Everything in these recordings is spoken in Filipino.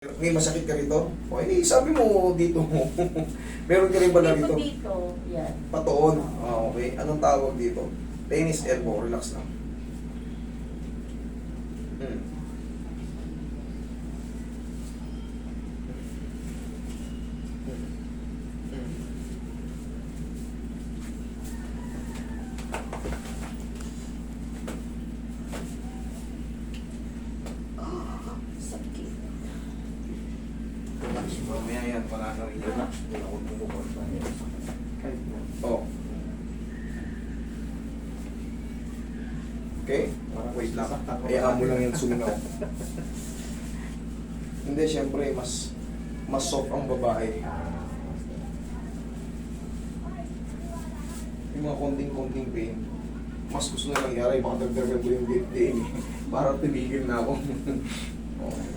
May masakit ka rito? O, sabi mo dito mo. Meron ka rin ba na Dito, rito? dito. Yan. Patoon. Ah, okay. Anong tawag dito? Tennis elbow. Relax lang. Hmm. Sakit. Mamaya yan. Wala na rin yan. Oh. Okay? Wait lang. Hayaan mo lang yan suminaw. Hindi, syempre, mas soft ang babae. Yung mga konting-konting pain, mas gusto na nangyari, baka dagdagan ko yung pain eh. Para tumigil na ako. Okay.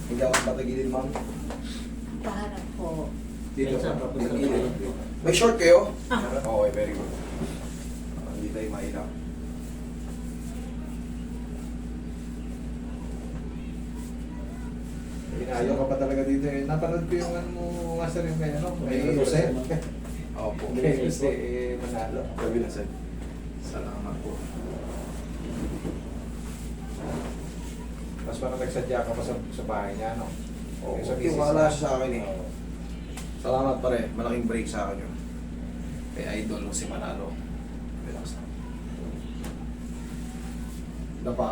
Hindi ako patagilid, ma'am. Paharap po. Dito. Minsan, papunta na Dito. May short kayo? Ah. Okay, very good. Hindi tayo mahirap. Inayo ka pa talaga dito eh. Napanood ko yung ano mo nga sa rin kay ano, may Jose. Opo. May Jose Manalo. Gabi na, sir. Salamat po. Tapos parang nagsadya ka pa sa bahay niya, no? Oo, Yung sa misis wala na- siya sa akin eh. Oo. Salamat pare. Malaking break sa akin yun. Kay idol mo si Manalo. Relax na. Dapa.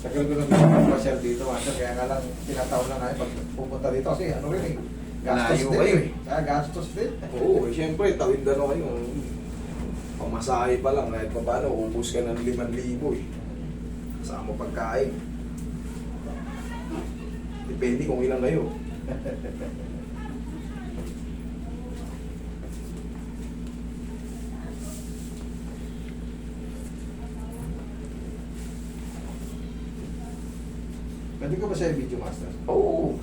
Tagal ko na pagpapasyal dito, master. Kaya nga lang, tinatawag na namin pag pupunta dito. Kasi ano rin eh, gastos Layo din kayo eh. eh. Kaya gastos din. Oo, siyempre, Tawindano kayo. Pamasahe pa lang, kahit pa paano, ubus ka ng 5,000 eh. Kasama pagkain. Depende kung ilan kayo. Pwede ko ba siya video, master? Oo.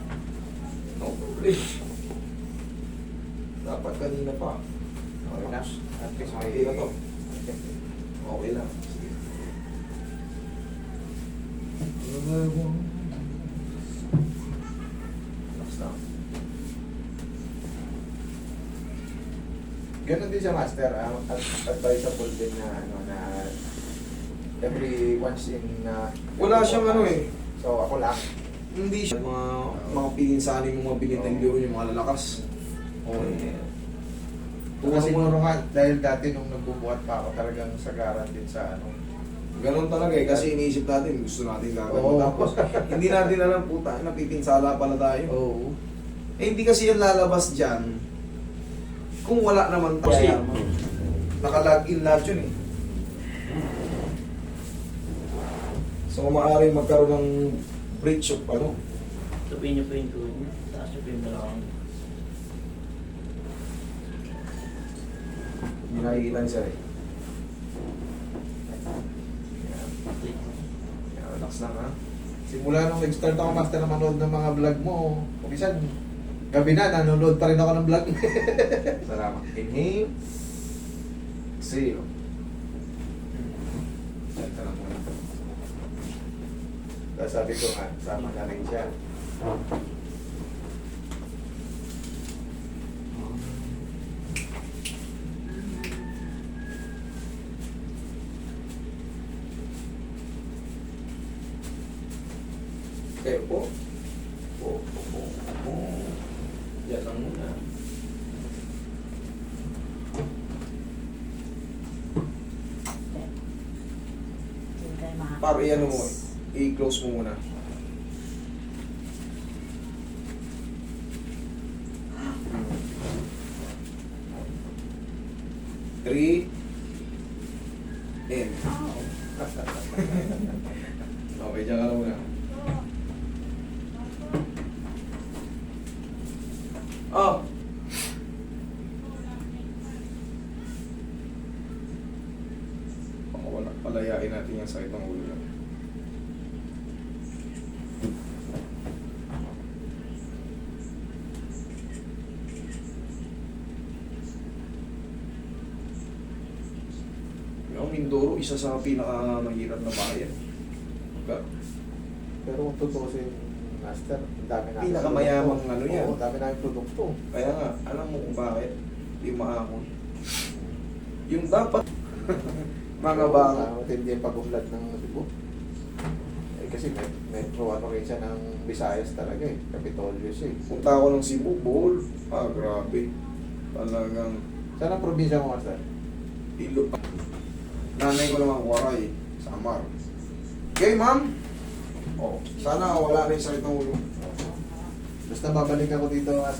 No problem. Dapat kanina pa. Okay na. At least may... Okay na to. Okay lang. Sige. Relax lang. Ganon din siya, master. Advisable din na ano na every once in Wala siyang ano eh. So ako lang. Hindi siya mga pinginsanin mo, mga binitendero yung mga lalakas. Okay. Kasi siguro nga, dahil dati nung nagbubuhat pa ako talagang sagaran din sa ano. Ganon talaga eh, kasi iniisip natin, gusto natin gagawin. Oo. Tapos, hindi natin alam, puta, napipinsala pala tayo. Oo. Eh, hindi kasi yan lalabas dyan kung wala naman tayo. Kasi, Naka-login lahat yun eh. So, kung maaaring magkaroon ng breach of ano. Tupiin niyo po yung tuhod niyo. Taas niyo po yung balakang. Hindi nakikita niya eh. Yan, relax lang ha. simula nung nag-start ako, master, na manood ng mga vlog mo, kumisan, gabi na, nanonood pa rin ako ng vlog. Salamat. Inhale. Exhale. Yan ka lang muna. Tapos sabi ko nga, sama na rin siya. Kayo po. Po. Yan lang muna. Hindi tayo makakalas. Para i-ano mo, i-close mo muna. Three. In. Okay, dyan ka lang muna. Oh! Palayain natin yung sakit ng ulo niya. Yung Mindoro, isa sa pinakamahirap na bayan. Diba? Pero kung tutusin, Master, ang dami namin. Pinakamayamang produkto. ano yan. Oo, dami namin produkto. Kaya nga, alam mo kung bakit yung maahon. Yung dapat mga baka. Matindi yung pag-unlad ng Cebu. Eh, kasi metro ano rin siya ng Visayas talaga eh. Capitolios eh. Punta ako ng Cebu, Bohol. Ah, grabe. Talagang Saan ang probinsya mo, Master? ilo. Nanay ko naman Waray, Samar. Okay, ma'am? Oh, sana wala rin sa itong ulo. Basta babalik ako dito, Master.